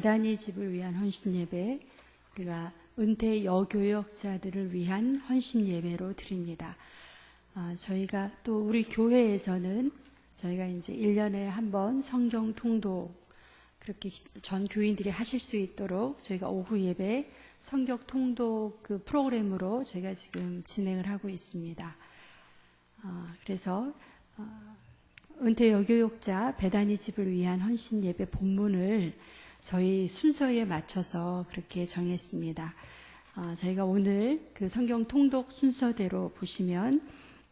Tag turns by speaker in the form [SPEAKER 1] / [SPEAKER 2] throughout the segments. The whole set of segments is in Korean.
[SPEAKER 1] 베다니 집을 위한 헌신 예배, 우리가 은퇴 여교역자들을 위한 헌신 예배로 드립니다. 저희가 또 우리 교회에서는 저희가 이제 1년에 한 번 성경 통독, 그렇게 전 교인들이 하실 수 있도록 저희가 오후 예배 성경 통독 그 프로그램으로 저희가 지금 진행을 하고 있습니다. 그래서 은퇴 여교역자 베다니 집을 위한 헌신 예배 본문을 저희 순서에 맞춰서 그렇게 정했습니다. 저희가 오늘 그 성경 통독 순서대로 보시면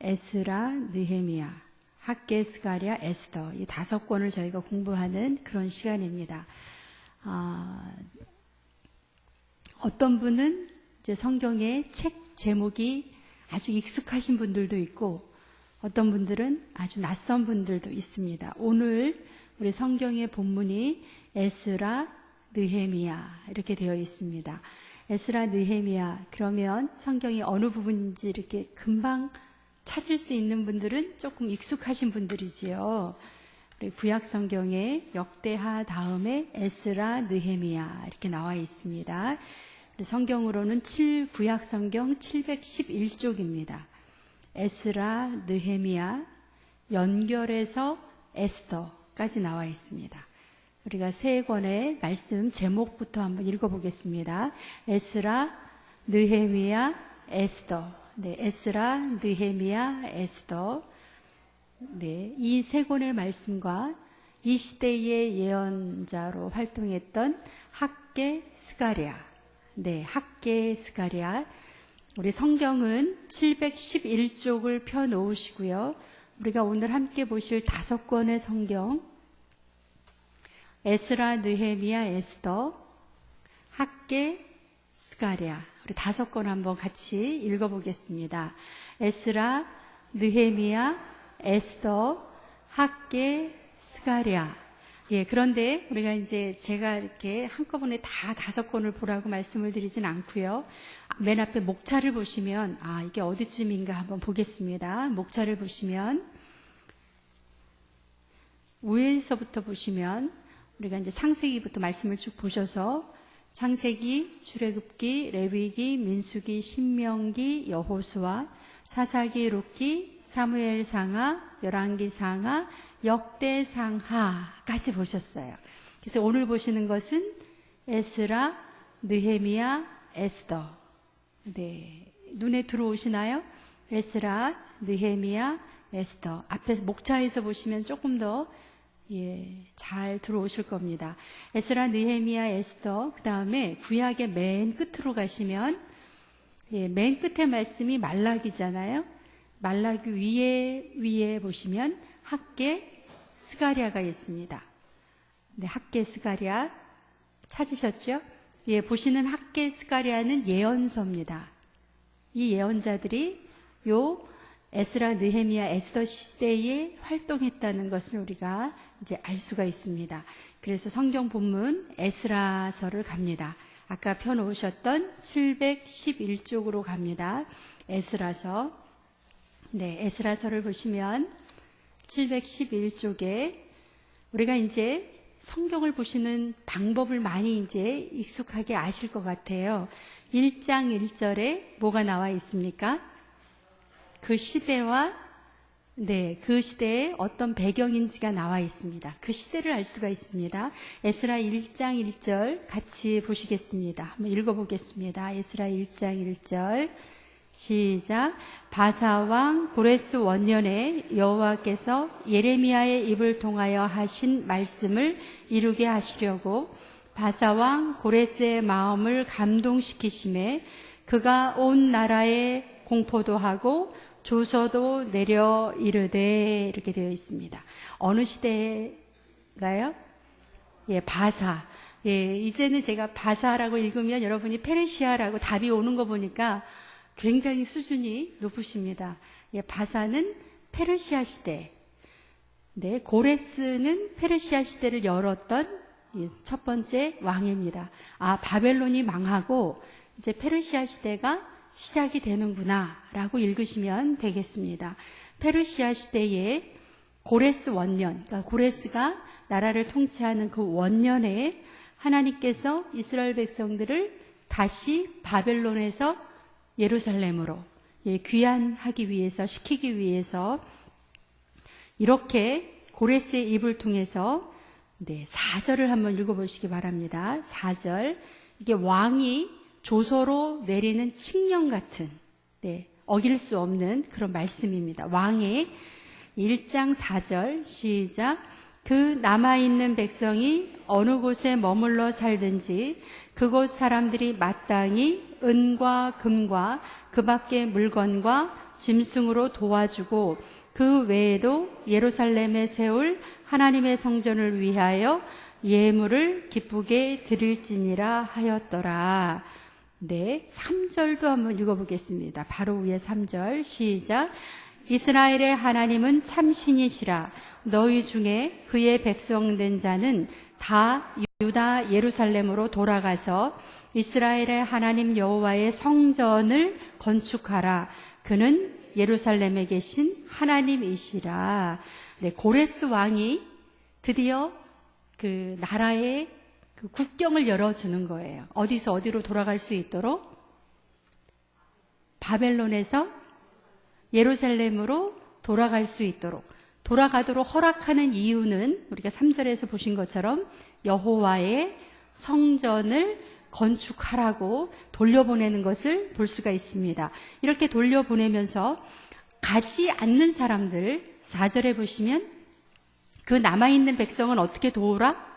[SPEAKER 1] 에스라, 느헤미야, 학개, 스가랴, 에스더 이 5권을 저희가 공부하는 그런 시간입니다. 어떤 분은 이제 성경의 책 제목이 아주 익숙하신 분들도 있고 어떤 분들은 아주 낯선 분들도 있습니다. 오늘 우리 성경의 본문이 에스라, 느헤미야 이렇게 되어 있습니다. 에스라, 느헤미야 그러면 성경이 어느 부분인지 이렇게 금방 찾을 수 있는 분들은 조금 익숙하신 분들이지요. 구약 성경에 역대하 다음에 에스라, 느헤미야 이렇게 나와 있습니다. 성경으로는 구약 성경 711쪽입니다. 에스라, 느헤미야 연결해서 에스더까지 나와 있습니다. 우리가 세 권의 말씀 제목부터 한번 읽어보겠습니다. 에스라, 느헤미야, 에스더. 네, 에스라, 느헤미야, 에스더. 네, 이 세 권의 말씀과 이 시대의 예언자로 활동했던 학개, 스가랴. 네, 학개, 스가랴. 우리 성경은 711쪽을 펴놓으시고요. 우리가 오늘 함께 보실 5권의 성경 에스라, 느헤미야, 에스더, 학개, 스가랴 우리 5권 한번 같이 읽어보겠습니다. 에스라, 느헤미야, 에스더, 학개, 스가랴. 예, 그런데 우리가 이제 제가 이렇게 한꺼번에 다 5권을 보라고 말씀을 드리진 않고요. 맨 앞에 목차를 보시면 이게 어디쯤인가 한번 보겠습니다. 목차를 보시면 위에서부터 보시면 우리가 이제 창세기부터 말씀을 쭉 보셔서 창세기, 출애굽기, 레위기, 민수기, 신명기, 여호수아, 사사기, 룻기, 사무엘 상하, 열왕기 상하, 역대 상하까지 보셨어요. 그래서 오늘 보시는 것은 에스라, 느헤미야, 에스더. 네, 눈에 들어오시나요? 에스라, 느헤미야, 에스더. 앞에 목차에서 보시면 조금 더 잘 들어오실 겁니다. 에스라, 느헤미야, 에스더. 그 다음에 구약의 맨 끝으로 가시면 맨 끝에 말씀이 말라기잖아요. 말라기 위에 보시면 학개, 스가랴가 있습니다. 네, 학개, 스가랴 찾으셨죠? 보시는 학개, 스가랴는 예언서입니다. 이 예언자들이 요 에스라, 느헤미야, 에스더 시대에 활동했다는 것을 우리가 이제 알 수가 있습니다. 그래서 성경 본문 에스라서를 갑니다. 아까 펴놓으셨던 711쪽으로 갑니다. 에스라서. 네, 에스라서를 보시면 711쪽에 우리가 이제 성경을 보시는 방법을 많이 이제 익숙하게 아실 것 같아요. 1장 1절에 뭐가 나와 있습니까? 그 시대와 그 시대에 어떤 배경인지가 나와 있습니다. 그 시대를 알 수가 있습니다. 에스라 1장 1절 같이 보시겠습니다. 한번 읽어보겠습니다. 에스라 1장 1절 시작. 바사왕 고레스 원년에 여호와께서 예레미야의 입을 통하여 하신 말씀을 이루게 하시려고 바사왕 고레스의 마음을 감동시키심에 그가 온 나라에 공포도 하고 조서도 내려 이르되 이렇게 되어 있습니다. 어느 시대가요? 바사. 이제는 제가 바사라고 읽으면 여러분이 페르시아라고 답이 오는 거 보니까 굉장히 수준이 높으십니다. 바사는 페르시아 시대. 네, 고레스는 페르시아 시대를 열었던 첫 번째 왕입니다. 바벨론이 망하고 이제 페르시아 시대가 시작이 되는구나 라고 읽으시면 되겠습니다. 페르시아 시대에 고레스 원년, 그러니까 고레스가 나라를 통치하는 그 원년에 하나님께서 이스라엘 백성들을 다시 바벨론에서 예루살렘으로 귀환하기 위해서, 시키기 위해서 이렇게 고레스의 입을 통해서 4절을 한번 읽어보시기 바랍니다. 4절. 이게 왕이 조서로 내리는 칙령 같은, 어길 수 없는 그런 말씀입니다. 왕의 1장 4절 시작. 그 남아있는 백성이 어느 곳에 머물러 살든지 그곳 사람들이 마땅히 은과 금과 그 밖의 물건과 짐승으로 도와주고 그 외에도 예루살렘에 세울 하나님의 성전을 위하여 예물을 기쁘게 드릴지니라 하였더라. 3절도 한번 읽어보겠습니다. 바로 위에 3절 시작. 이스라엘의 하나님은 참신이시라. 너희 중에 그의 백성된 자는 다 유다 예루살렘으로 돌아가서 이스라엘의 하나님 여호와의 성전을 건축하라. 그는 예루살렘에 계신 하나님이시라. 고레스 왕이 드디어 그 나라의 그 국경을 열어주는 거예요. 어디서 어디로 돌아갈 수 있도록? 바벨론에서 예루살렘으로 돌아갈 수 있도록, 돌아가도록 허락하는 이유는 우리가 3절에서 보신 것처럼 여호와의 성전을 건축하라고 돌려보내는 것을 볼 수가 있습니다. 이렇게 돌려보내면서 가지 않는 사람들, 4절에 보시면 그 남아있는 백성은 어떻게 도우라?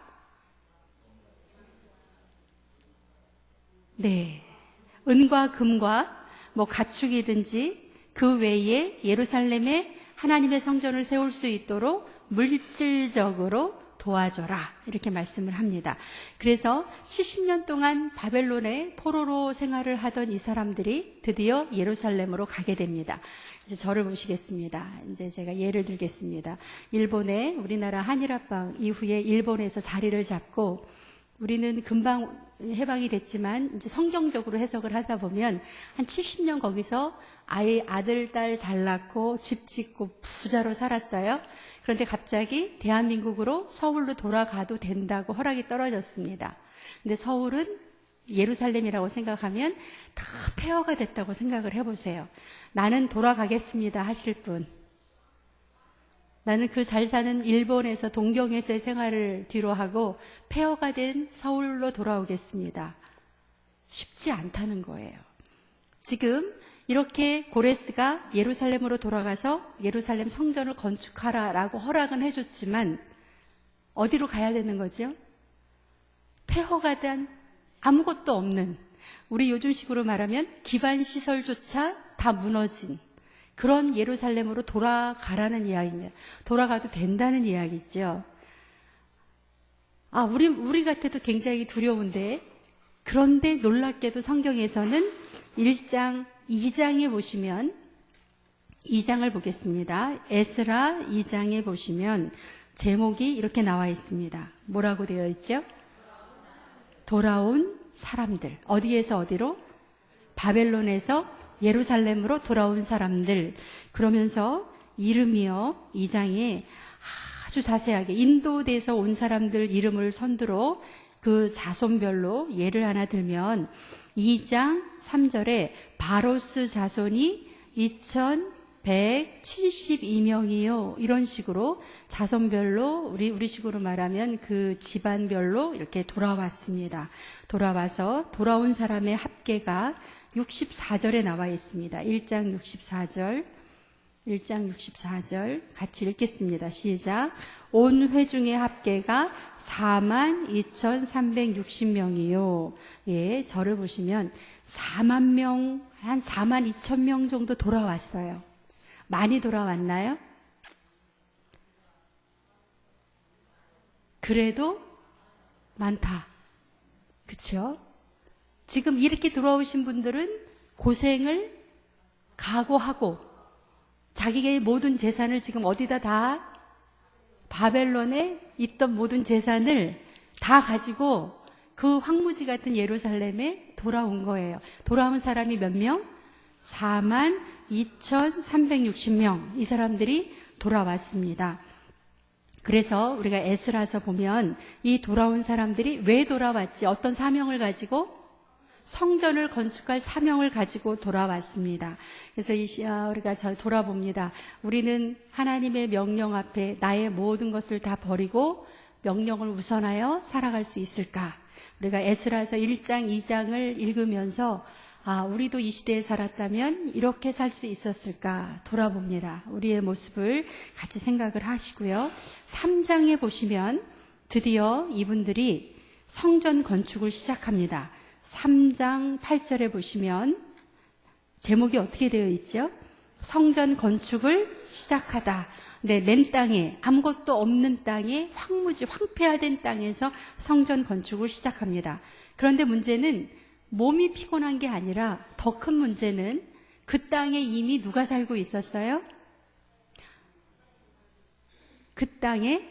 [SPEAKER 1] 은과 금과 가축이든지 그 외에 예루살렘에 하나님의 성전을 세울 수 있도록 물질적으로 도와줘라, 이렇게 말씀을 합니다. 그래서 70년 동안 바벨론의 포로로 생활을 하던 이 사람들이 드디어 예루살렘으로 가게 됩니다. 이제 저를 보시겠습니다. 이제 제가 예를 들겠습니다. 일본의 우리나라 한일합방 이후에 일본에서 자리를 잡고 우리는 금방 해방이 됐지만 이제 성경적으로 해석을 하다 보면 한 70년 거기서 아들, 딸 잘 낳고 집 짓고 부자로 살았어요. 그런데 갑자기 대한민국으로 서울로 돌아가도 된다고 허락이 떨어졌습니다. 근데 서울은 예루살렘이라고 생각하면 다 폐허가 됐다고 생각을 해보세요. 나는 돌아가겠습니다 하실 분. 나는 그 잘 사는 일본에서 동경에서의 생활을 뒤로 하고 폐허가 된 서울로 돌아오겠습니다. 쉽지 않다는 거예요. 지금 이렇게 고레스가 예루살렘으로 돌아가서 예루살렘 성전을 건축하라라고 허락은 해줬지만 어디로 가야 되는 거죠? 폐허가 된 아무것도 없는, 우리 요즘식으로 말하면 기반시설조차 다 무너진 그런 예루살렘으로 돌아가라는 이야기입니다. 돌아가도 된다는 이야기죠. 우리 같아도 굉장히 두려운데, 그런데 놀랍게도 성경에서는 1장, 2장에 보시면, 2장을 보겠습니다. 에스라 2장에 보시면 제목이 이렇게 나와 있습니다. 뭐라고 되어 있죠? 돌아온 사람들. 어디에서 어디로? 바벨론에서 예루살렘으로 돌아온 사람들. 그러면서 이름이요, 2장에 아주 자세하게 인도돼서 온 사람들 이름을 선두로 그 자손별로 예를 하나 들면 2장 3절에 바로스 자손이 2172명이요. 이런 식으로 자손별로 우리 식으로 말하면 그 집안별로 이렇게 돌아왔습니다. 돌아와서 돌아온 사람의 합계가 64절에 나와 있습니다. 1장 64절 같이 읽겠습니다. 시작. 온 회중의 합계가 42,360명이요. 예, 저를 보시면 4만 명, 한 4만 2천 명 정도 돌아왔어요. 많이 돌아왔나요? 그래도 많다. 그쵸? 지금 이렇게 돌아오신 분들은 고생을 각오하고 자기의 모든 재산을 지금 어디다 다 바벨론에 있던 모든 재산을 다 가지고 그 황무지 같은 예루살렘에 돌아온 거예요. 돌아온 사람이 몇 명? 42,360명. 이 사람들이 돌아왔습니다. 그래서 우리가 에스라서 보면 이 돌아온 사람들이 왜 돌아왔지? 어떤 사명을 가지고? 성전을 건축할 사명을 가지고 돌아왔습니다. 그래서 우리가 돌아봅니다. 우리는 하나님의 명령 앞에 나의 모든 것을 다 버리고 명령을 우선하여 살아갈 수 있을까? 우리가 에스라서 1장, 2장을 읽으면서 우리도 이 시대에 살았다면 이렇게 살 수 있었을까 돌아봅니다. 우리의 모습을 같이 생각을 하시고요. 3장에 보시면 드디어 이분들이 성전 건축을 시작합니다. 3장 8절에 보시면 제목이 어떻게 되어 있죠? 성전 건축을 시작하다. 네, 낸 땅에, 아무것도 없는 땅에, 황무지, 황폐화된 땅에서 성전 건축을 시작합니다. 그런데 문제는 몸이 피곤한 게 아니라 더 큰 문제는 그 땅에 이미 누가 살고 있었어요? 그 땅에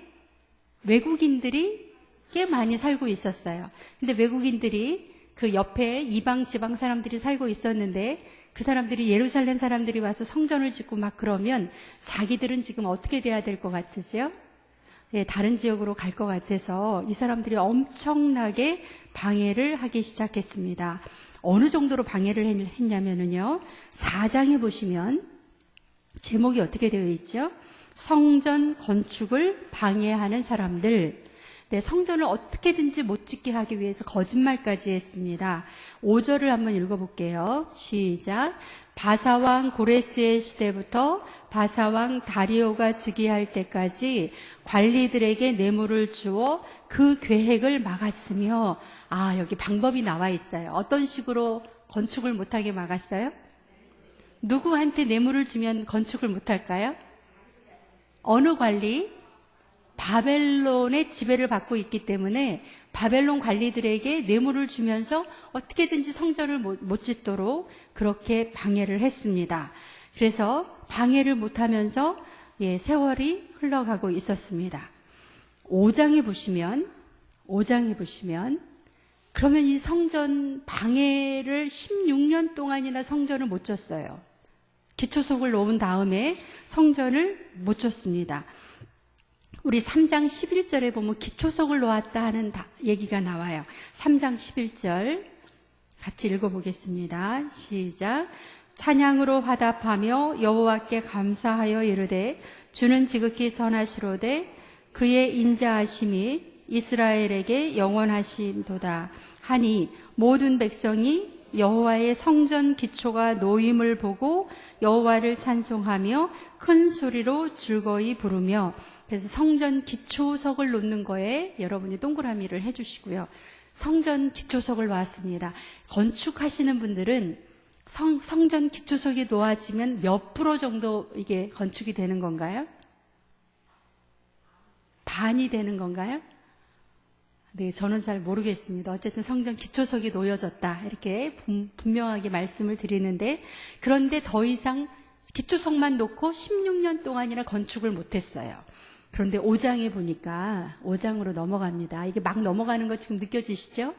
[SPEAKER 1] 외국인들이 꽤 많이 살고 있었어요. 근데 외국인들이 그 옆에 이방 지방 사람들이 살고 있었는데 그 사람들이 예루살렘 사람들이 와서 성전을 짓고 막 그러면 자기들은 지금 어떻게 돼야 될 것 같으세요? 예, 다른 지역으로 갈 것 같아서 이 사람들이 엄청나게 방해를 하기 시작했습니다. 어느 정도로 방해를 했냐면요. 4장에 보시면 제목이 어떻게 되어 있죠? 성전 건축을 방해하는 사람들. 네, 성전을 어떻게든지 못 짓게 하기 위해서 거짓말까지 했습니다. 5절을 한번 읽어볼게요. 시작. 바사왕 고레스의 시대부터 바사왕 다리오가 즉위할 때까지 관리들에게 뇌물을 주어 그 계획을 막았으며, 여기 방법이 나와 있어요. 어떤 식으로 건축을 못하게 막았어요? 누구한테 뇌물을 주면 건축을 못할까요? 어느 관리? 바벨론의 지배를 받고 있기 때문에 바벨론 관리들에게 뇌물을 주면서 어떻게든지 성전을 못 짓도록 그렇게 방해를 했습니다. 그래서 방해를 못하면서 세월이 흘러가고 있었습니다. 5장에 보시면 그러면 이 성전 방해를 16년 동안이나 성전을 못 졌어요. 기초석을 놓은 다음에 성전을 못 졌습니다. 우리 3장 11절에 보면 기초석을 놓았다 하는 얘기가 나와요. 3장 11절 같이 읽어보겠습니다. 시작. 찬양으로 화답하며 여호와께 감사하여 이르되 주는 지극히 선하시로되 그의 인자하심이 이스라엘에게 영원하심도다 하니 모든 백성이 여호와의 성전 기초가 놓임을 보고 여호와를 찬송하며 큰 소리로 즐거이 부르며. 그래서 성전 기초석을 놓는 거에 여러분이 동그라미를 해주시고요. 성전 기초석을 놓았습니다. 건축하시는 분들은 성전 기초석이 놓아지면 몇 프로 정도 이게 건축이 되는 건가요? 반이 되는 건가요? 네, 저는 잘 모르겠습니다. 어쨌든 성전 기초석이 놓여졌다 이렇게 분명하게 말씀을 드리는데, 그런데 더 이상 기초석만 놓고 16년 동안이나 건축을 못했어요. 그런데 5장에 보니까 5장으로 넘어갑니다. 이게 막 넘어가는 거 지금 느껴지시죠?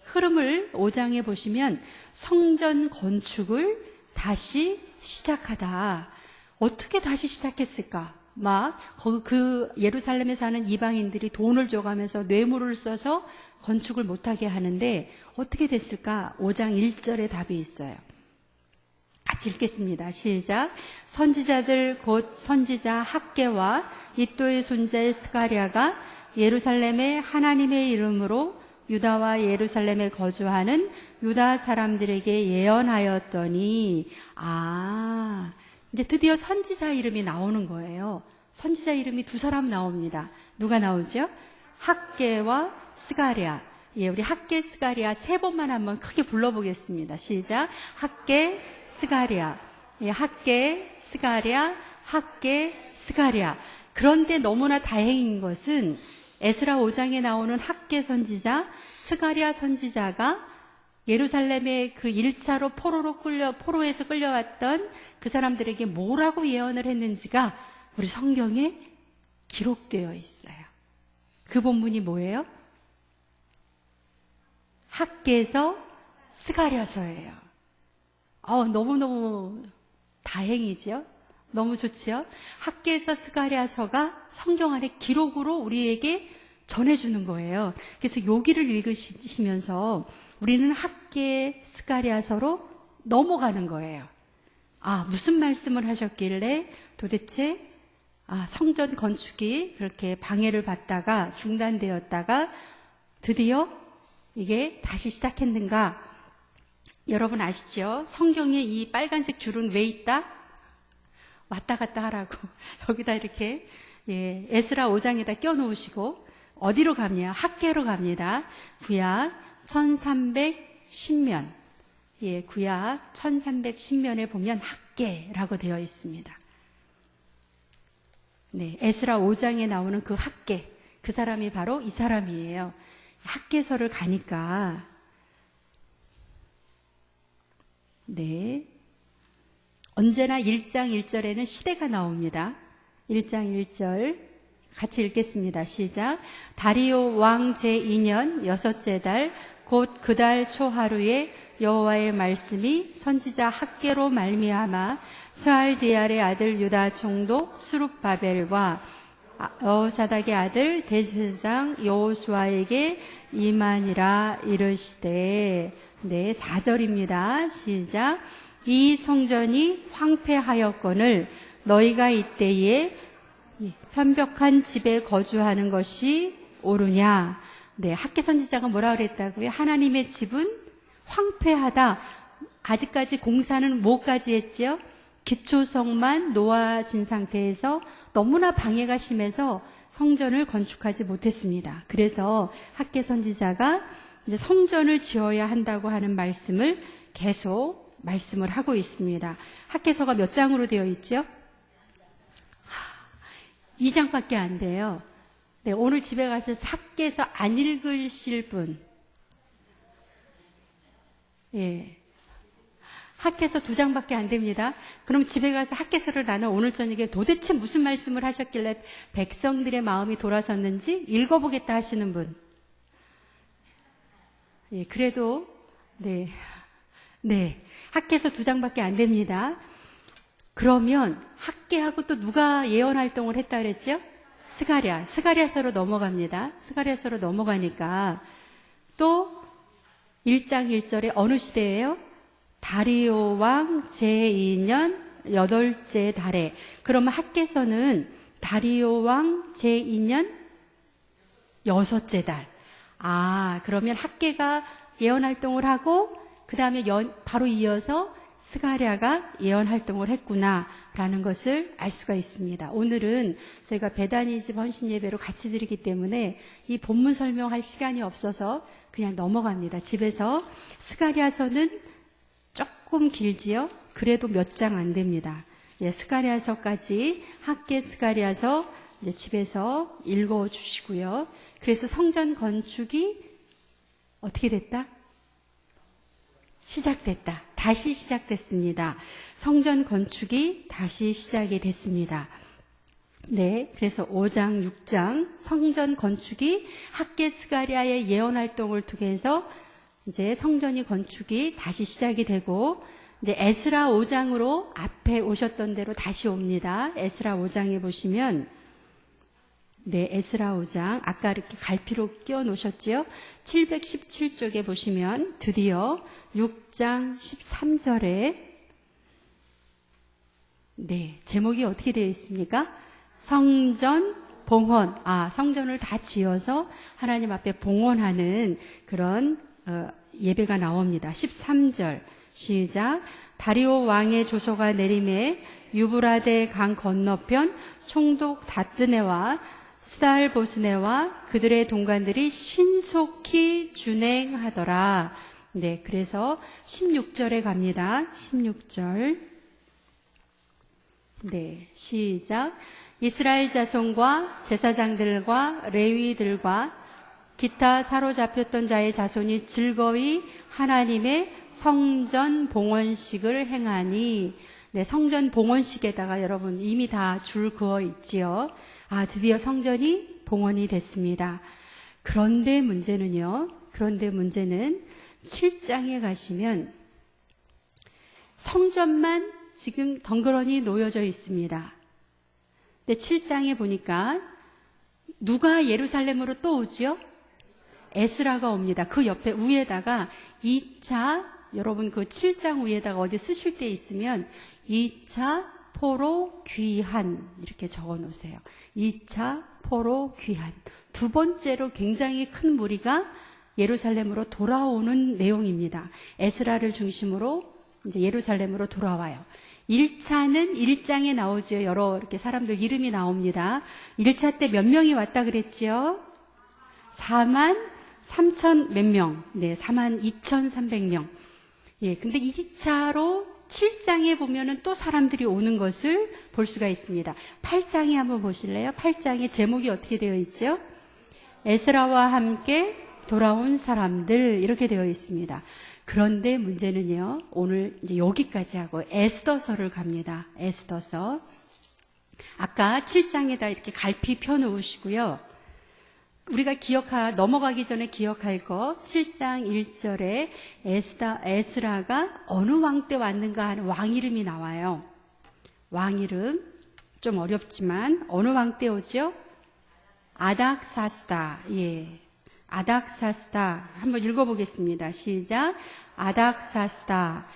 [SPEAKER 1] 흐름을 5장에 보시면 성전 건축을 다시 시작하다. 어떻게 다시 시작했을까? 그 예루살렘에 사는 이방인들이 돈을 줘가면서 뇌물을 써서 건축을 못하게 하는데 어떻게 됐을까? 5장 1절에 답이 있어요. 같이 읽겠습니다. 시작. 선지자들 곧 선지자 학개와 이또의 손자 스가랴가 예루살렘에 하나님의 이름으로 유다와 예루살렘에 거주하는 유다 사람들에게 예언하였더니, 이제 드디어 선지자 이름이 나오는 거예요. 선지자 이름이 두 사람 나옵니다. 누가 나오죠? 학개와 스가랴. 우리 학개, 스가랴 세 번만 한번 크게 불러보겠습니다. 시작. 학개, 스가랴. 학개, 스가랴, 학개, 스가랴. 그런데 너무나 다행인 것은 에스라 5장에 나오는 학개 선지자, 스가랴 선지자가 예루살렘의 그 1차로 포로에서 끌려왔던 그 사람들에게 뭐라고 예언을 했는지가 우리 성경에 기록되어 있어요. 그 본문이 뭐예요? 학개서 스가랴서예요. 너무너무 다행이죠. 너무 좋지요? 학개서 스가랴서가 성경 안에 기록으로 우리에게 전해주는 거예요. 그래서 여기를 읽으시면서 우리는 학개 스가랴서로 넘어가는 거예요. 아, 무슨 말씀을 하셨길래 도대체 성전 건축이 그렇게 방해를 받다가 중단되었다가 드디어 이게 다시 시작했는가? 여러분 아시죠? 성경에 이 빨간색 줄은 왜 있다? 왔다 갔다 하라고 여기다 이렇게 에스라 5장에다 껴놓으시고 어디로 갑니까? 학개로 갑니다. 구약 1310면 구약 1310면에 보면 학개라고 되어 있습니다. 네, 에스라 5장에 나오는 그 학개, 그 사람이 바로 이 사람이에요. 학개서를 가니까 네, 언제나 1장 1절에는 시대가 나옵니다. 1장 1절 같이 읽겠습니다. 시작. 다리오 왕 제2년 여섯째 달 곧 그 달 초하루에 여호와의 말씀이 선지자 학개로 말미암아 스알디알의 아들 유다 총독 수룹바벨과 여호사닥의 아들 대제사장 여호수아에게 임하니라 이르시되. 네, 4절입니다. 시작. 이 성전이 황폐하였거늘 너희가 이때에 편벽한 집에 거주하는 것이 옳으냐. 네, 학개 선지자가 뭐라 그랬다고요? 하나님의 집은 황폐하다. 아직까지 공사는 뭐까지 했죠? 기초성만 놓아진 상태에서 너무나 방해가 심해서 성전을 건축하지 못했습니다. 그래서 학개 선지자가 이제 성전을 지어야 한다고 하는 말씀을 계속 말씀을 하고 있습니다. 학개서가 몇 장으로 되어 있죠? 2장밖에 안 돼요. 네, 오늘 집에 가서 학개서 안 읽으실 분, 학개서 2장밖에 안 됩니다. 그럼 집에 가서 학개서를 나는 오늘 저녁에 도대체 무슨 말씀을 하셨길래 백성들의 마음이 돌아섰는지 읽어보겠다 하시는 분. 그래도 네, 학개서 2장밖에 안 됩니다. 그러면 학개하고 또 누가 예언 활동을 했다 그랬죠? 스가랴서로 넘어갑니다. 스가랴서로 넘어가니까 또 1장 1절에 어느 시대예요? 다리오 왕 제2년 8째 달에. 그러면 학개서는 다리오 왕 제2년 6째 달. 그러면 학개가 예언 활동을 하고 그 다음에 바로 이어서 스가랴가 예언 활동을 했구나라는 것을 알 수가 있습니다. 오늘은 저희가 베다니 집 헌신 예배로 같이 드리기 때문에 이 본문 설명할 시간이 없어서 그냥 넘어갑니다. 집에서 스가랴서는 조금 길지요? 그래도 몇 장 안 됩니다. 스가랴서까지 학개 스가랴서 이제 집에서 읽어 주시고요. 그래서 성전 건축이 어떻게 됐다? 시작됐다. 다시 시작됐습니다. 성전 건축이 다시 시작이 됐습니다. 네, 그래서 5장, 6장 성전 건축이 학개 스가랴의 예언 활동을 통해서 이제 성전이 건축이 다시 시작이 되고 이제 에스라 5장으로 앞에 오셨던 대로 다시 옵니다. 에스라 5장에 보시면 네, 에스라 5장 아까 이렇게 갈피로 끼워 놓으셨지요? 717쪽에 보시면 드디어 6장 13절에 네, 제목이 어떻게 되어 있습니까? 성전 봉헌. 성전을 다 지어서 하나님 앞에 봉헌하는 그런 예배가 나옵니다. 13절 시작. 다리오 왕의 조서가 내림에 유브라데 강 건너편 총독 다뜨네와 스달보스네와 그들의 동관들이 신속히 준행하더라. 네, 그래서 16절에 갑니다. 16절. 네, 시작. 이스라엘 자손과 제사장들과 레위들과 기타 사로잡혔던 자의 자손이 즐거이 하나님의 성전 봉헌식을 행하니. 네, 성전 봉헌식에다가 여러분 이미 다 줄 그어 있지요. 드디어 성전이 봉헌이 됐습니다. 그런데 문제는 7장에 가시면 성전만 지금 덩그러니 놓여져 있습니다. 근데 7장에 보니까 누가 예루살렘으로 또 오지요? 에스라가 옵니다. 그 옆에 위에다가 2차, 여러분 그 7장 위에다가 어디 쓰실 때 있으면 2차 포로 귀한 이렇게 적어 놓으세요. 2차 포로 귀한. 두 번째로 굉장히 큰 무리가 예루살렘으로 돌아오는 내용입니다. 에스라를 중심으로 이제 예루살렘으로 돌아와요. 1차는 1장에 나오죠. 여러 이렇게 사람들 이름이 나옵니다. 1차 때 몇 명이 왔다 그랬지요? 4만 3천 몇 명. 네, 4만 2,300명. 예, 근데 2차로 7장에 보면은 또 사람들이 오는 것을 볼 수가 있습니다. 8장에 한번 보실래요? 8장의 제목이 어떻게 되어 있죠? 에스라와 함께 돌아온 사람들 이렇게 되어 있습니다. 그런데 문제는요, 오늘 이제 여기까지 하고 에스더서를 갑니다. 에스더서. 아까 7장에다 이렇게 갈피 펴놓으시고요. 우리가 넘어가기 전에 기억할 거, 7장 1절에 에스라가 어느 왕 때 왔는가 하는 왕 이름이 나와요. 왕 이름. 좀 어렵지만, 어느 왕 때 오죠? 아닥사스다. 예. 아닥사스다. 한번 읽어보겠습니다. 시작. 아닥사스다.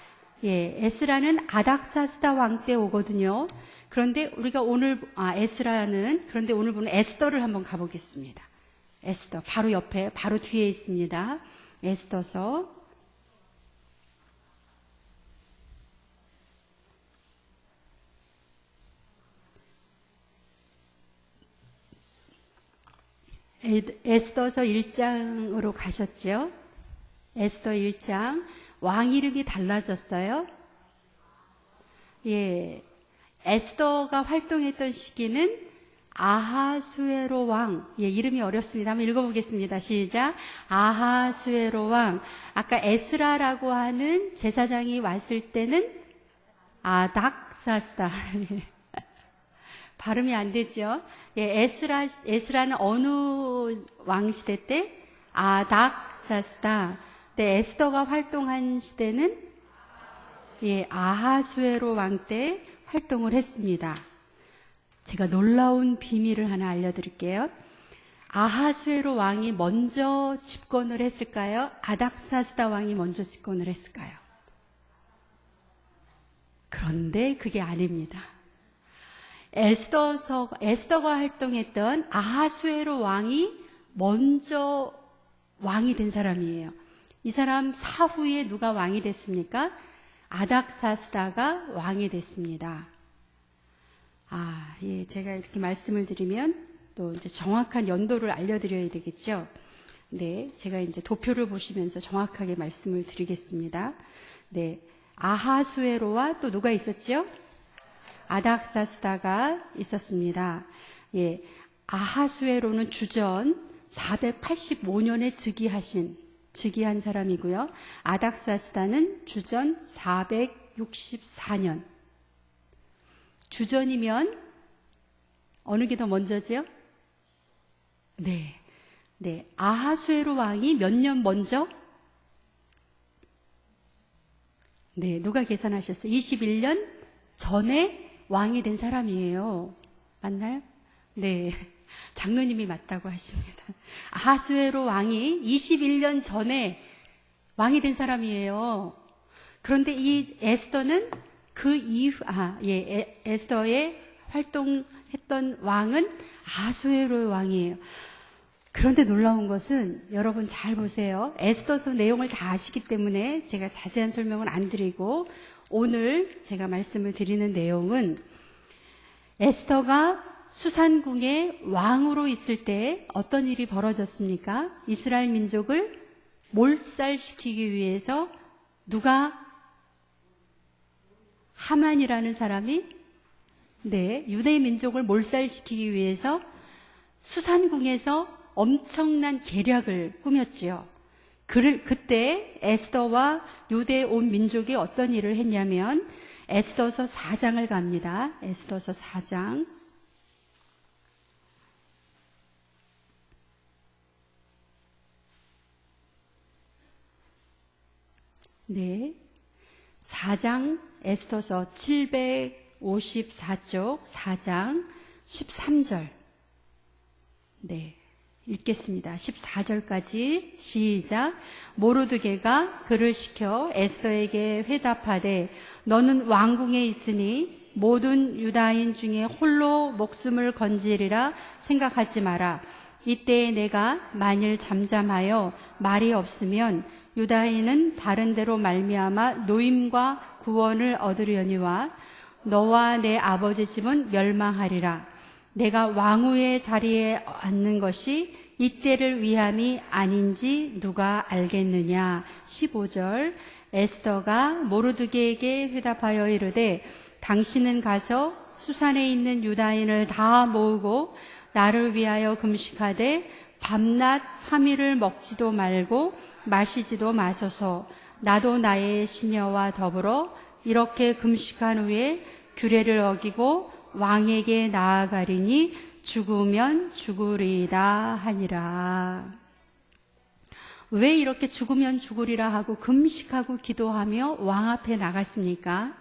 [SPEAKER 1] 예. 에스라는 아닥사스다 왕 때 오거든요. 그런데 우리가 그런데 오늘 보는 에스더를 한번 가보겠습니다. 에스더. 바로 옆에, 바로 뒤에 있습니다. 에스더서. 에스더서 1장으로 가셨죠? 에스더 1장. 왕 이름이 달라졌어요. 예. 에스더가 활동했던 시기는 아하수에로 왕. 예, 이름이 어렵습니다. 한번 읽어보겠습니다. 시작. 아하수에로 왕. 아까 에스라라고 하는 제사장이 왔을 때는 아닥사스다. 발음이 안 되죠? 예, 에스라는 어느 왕 시대 때? 아닥사스다. 네, 에스더가 활동한 시대는 예, 아하수에로 왕 때 활동을 했습니다. 제가 놀라운 비밀을 하나 알려드릴게요. 아하수에로 왕이 먼저 집권을 했을까요? 아닥사스다 왕이 먼저 집권을 했을까요? 그런데 그게 아닙니다. 에스더가 활동했던 아하수에로 왕이 먼저 왕이 된 사람이에요. 이 사람 사후에 누가 왕이 됐습니까? 아닥사스다가 왕이 됐습니다. 예, 제가 이렇게 말씀을 드리면 또 이제 정확한 연도를 알려드려야 되겠죠. 네, 제가 이제 도표를 보시면서 정확하게 말씀을 드리겠습니다. 네, 아하수에로와 또 누가 있었죠? 아닥사스다가 있었습니다. 예, 아하수에로는 주전 485년에 즉위한 사람이고요. 아닥사스다는 주전 464년. 주전이면 어느 게 더 먼저죠? 네. 네. 아하수에로 왕이 몇 년 먼저? 네. 누가 계산하셨어요? 21년 전에 왕이 된 사람이에요. 맞나요? 네. 장로님이 맞다고 하십니다. 아하수에로 왕이 21년 전에 왕이 된 사람이에요. 그런데 이 에스더는 그 이후, 에스더의 활동했던 왕은 아하수에로의 왕이에요. 그런데 놀라운 것은 여러분 잘 보세요. 에스더서 내용을 다 아시기 때문에 제가 자세한 설명은 안 드리고 오늘 제가 말씀을 드리는 내용은 에스더가 수산궁의 왕으로 있을 때 어떤 일이 벌어졌습니까? 이스라엘 민족을 몰살시키기 위해서 누가 하만이라는 사람이 유대 민족을 몰살시키기 위해서 수산궁에서 엄청난 계략을 꾸몄지요. 그때 에스더와 유대 온 민족이 어떤 일을 했냐면 에스더서 4장을 갑니다. 에스더서 4장. 네. 4장 에스더서 754쪽 4장 13절. 네. 읽겠습니다. 14절까지 시작. 모르드게가 그를 시켜 에스더에게 회답하되 너는 왕궁에 있으니 모든 유다인 중에 홀로 목숨을 건지리라 생각하지 마라. 이때 내가 만일 잠잠하여 말이 없으면 유다인은 다른 데로 말미암아 노임과 구원을 얻으려니와 너와 내 아버지 집은 멸망하리라. 내가 왕후의 자리에 앉는 것이 이때를 위함이 아닌지 누가 알겠느냐. 15절. 에스더가 모르드게에게 회답하여 이르되 당신은 가서 수산에 있는 유다인을 다 모으고 나를 위하여 금식하되 밤낮 3일을 먹지도 말고 마시지도 마소서. 나도 나의 시녀와 더불어 이렇게 금식한 후에 규례를 어기고 왕에게 나아가리니 죽으면 죽으리이다 하니라. 왜 이렇게 죽으면 죽으리라 하고 금식하고 기도하며 왕 앞에 나갔습니까?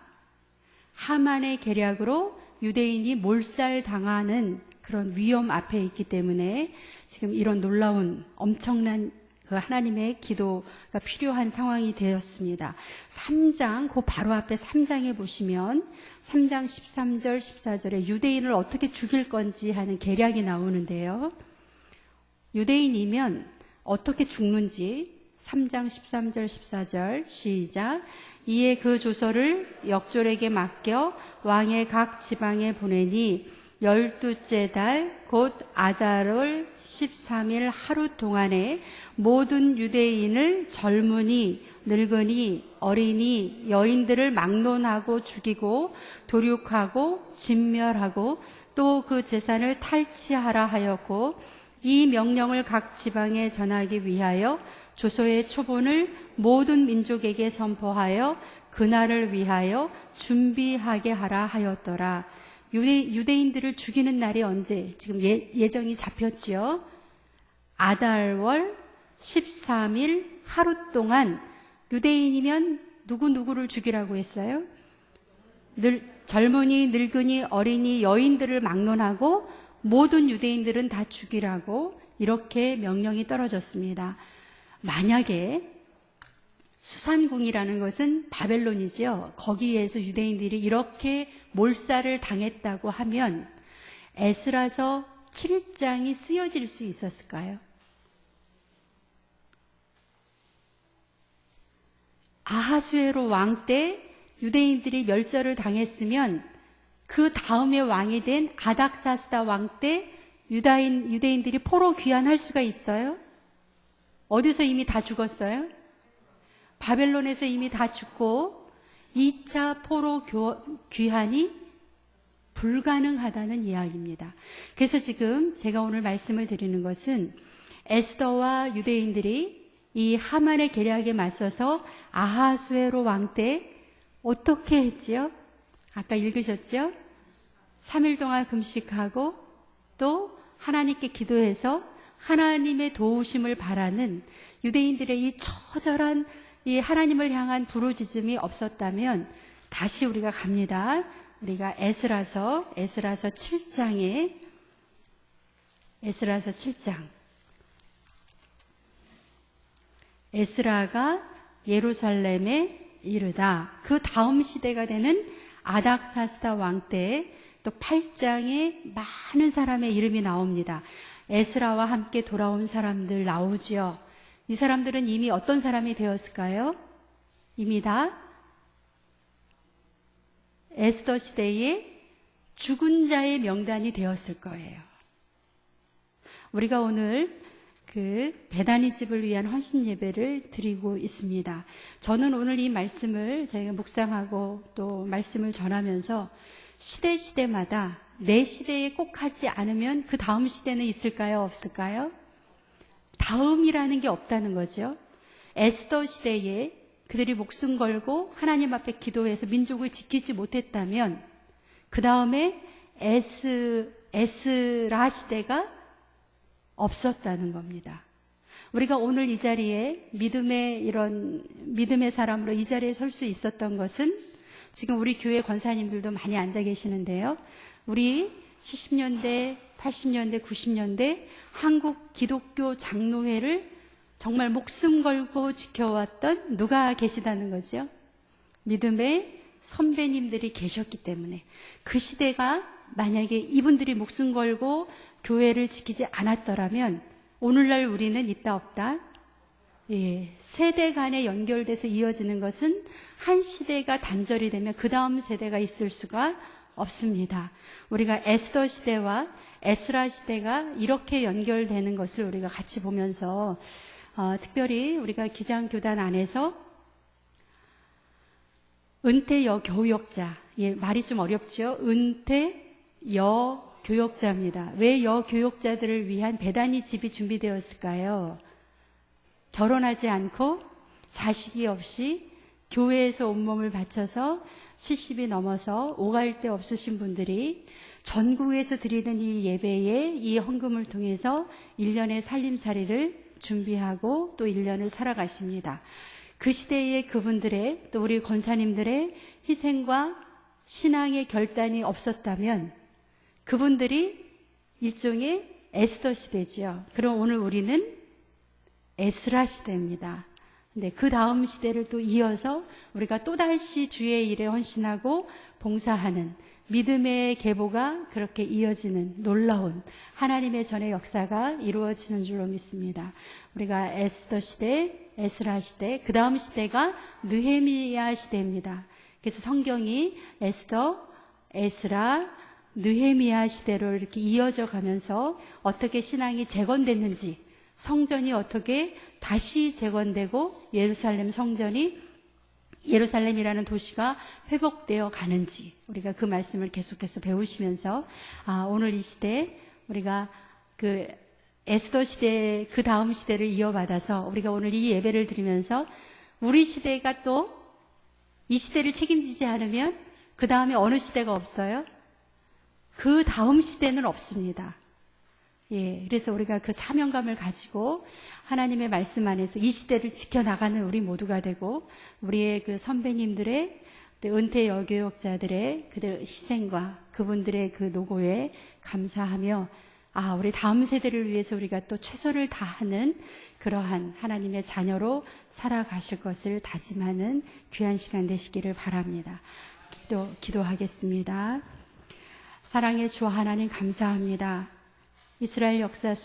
[SPEAKER 1] 하만의 계략으로 유대인이 몰살당하는 그런 위험 앞에 있기 때문에 지금 이런 놀라운 엄청난 그 하나님의 기도가 필요한 상황이 되었습니다. 3장, 그 바로 앞에 3장에 보시면 3장 13절, 14절에 유대인을 어떻게 죽일 건지 하는 계략이 나오는데요. 유대인이면 어떻게 죽는지 3장 13절, 14절 시작. 이에 그 조서를 역졸에게 맡겨 왕의 각 지방에 보내니 12째 달 곧 아달월 13일 하루 동안에 모든 유대인을 젊은이, 늙은이, 어린이, 여인들을 막론하고 죽이고 도륙하고 진멸하고 또 그 재산을 탈취하라 하였고 이 명령을 각 지방에 전하기 위하여 조서의 초본을 모든 민족에게 선포하여 그날을 위하여 준비하게 하라 하였더라. 유대인들을 죽이는 날이 언제? 지금 예정이 잡혔지요. 아달월 13일 하루 동안 유대인이면 누구를 죽이라고 했어요? 젊은이, 늙은이, 어린이, 여인들을 막론하고 모든 유대인들은 다 죽이라고 이렇게 명령이 떨어졌습니다. 만약에 수산궁이라는 것은 바벨론이죠. 거기에서 유대인들이 이렇게 몰살을 당했다고 하면 에스라서 7장이 쓰여질 수 있었을까요? 아하수에로 왕 때 유대인들이 멸절을 당했으면 그 다음에 왕이 된 아닥사스다 왕 때 유대인들이 포로 귀환할 수가 있어요? 어디서 이미 다 죽었어요? 바벨론에서 이미 다 죽고 2차 포로 귀환이 불가능하다는 이야기입니다. 그래서 지금 제가 오늘 말씀을 드리는 것은 에스더와 유대인들이 이 하만의 계략에 맞서서 아하수에로 왕 때 어떻게 했지요? 아까 읽으셨죠? 3일 동안 금식하고 또 하나님께 기도해서 하나님의 도우심을 바라는 유대인들의 이 처절한 이 하나님을 향한 부르짖음이 없었다면 다시 우리가 갑니다. 우리가 에스라서 7장에 에스라서 7장 에스라가 예루살렘에 이르다. 그 다음 시대가 되는 아닥사스다 왕 때 또 8장에 많은 사람의 이름이 나옵니다. 에스라와 함께 돌아온 사람들 나오지요. 이 사람들은 이미 어떤 사람이 되었을까요? 이미 다 에스더 시대에 죽은 자의 명단이 되었을 거예요. 우리가 오늘 그 베다니 집을 위한 헌신 예배를 드리고 있습니다. 저는 오늘 이 말씀을 저희가 묵상하고 또 말씀을 전하면서 시대마다 내 시대에 꼭 하지 않으면 그 다음 시대는 있을까요? 없을까요? 다음이라는 게 없다는 거죠. 에스더 시대에 그들이 목숨 걸고 하나님 앞에 기도해서 민족을 지키지 못했다면 그 다음에 에스라 시대가 없었다는 겁니다. 우리가 오늘 이 자리에 믿음의 사람으로 이 자리에 설 수 있었던 것은 지금 우리 교회 권사님들도 많이 앉아 계시는데요. 우리 70년대, 80년대, 90년대 한국 기독교 장로회를 정말 목숨 걸고 지켜왔던 누가 계시다는 거죠? 믿음의 선배님들이 계셨기 때문에 그 시대가 만약에 이분들이 목숨 걸고 교회를 지키지 않았더라면 오늘날 우리는 있다 없다? 예, 세대 간에 연결돼서 이어지는 것은 한 시대가 단절이 되면 그 다음 세대가 있을 수가 없습니다. 우리가 에스더 시대와 에스라 시대가 이렇게 연결되는 것을 우리가 같이 보면서 특별히 우리가 기장교단 안에서 은퇴 여교역자, 예, 말이 좀 어렵죠. 은퇴 여교역자입니다. 왜 여교역자들을 위한 배단위 집이 준비되었을까요? 결혼하지 않고 자식이 없이 교회에서 온몸을 바쳐서 70이 넘어서 오갈 데 없으신 분들이 전국에서 드리는 이 예배에 이 헌금을 통해서 1년의 살림살이를 준비하고 또 1년을 살아가십니다. 그 시대에 그분들의 또 우리 권사님들의 희생과 신앙의 결단이 없었다면 그분들이 일종의 에스더 시대죠. 그럼 오늘 우리는 에스라 시대입니다. 네, 그 다음 시대를 또 이어서 우리가 또다시 주의 일에 헌신하고 봉사하는 믿음의 계보가 그렇게 이어지는 놀라운 하나님의 전의 역사가 이루어지는 줄로 믿습니다. 우리가 에스더 시대, 에스라 시대, 그 다음 시대가 느헤미야 시대입니다. 그래서 성경이 에스더, 에스라, 느헤미야 시대로 이렇게 이어져 가면서 어떻게 신앙이 재건됐는지, 성전이 어떻게 다시 재건되고 예루살렘 성전이 예루살렘이라는 도시가 회복되어 가는지 우리가 그 말씀을 계속해서 배우시면서 오늘 이 시대 우리가 그 에스더 시대 그 다음 시대를 이어받아서 우리가 오늘 이 예배를 드리면서 우리 시대가 또 이 시대를 책임지지 않으면 그 다음에 어느 시대가 없어요? 그 다음 시대는 없습니다. 예, 그래서 우리가 그 사명감을 가지고 하나님의 말씀 안에서 이 시대를 지켜나가는 우리 모두가 되고 우리의 그 선배님들의 은퇴 여교역자들의 그들 희생과 그분들의 그 노고에 감사하며 우리 다음 세대를 위해서 우리가 또 최선을 다하는 그러한 하나님의 자녀로 살아가실 것을 다짐하는 귀한 시간 되시기를 바랍니다. 기도하겠습니다. 사랑의 주 하나님 감사합니다. 이스라엘 역사 속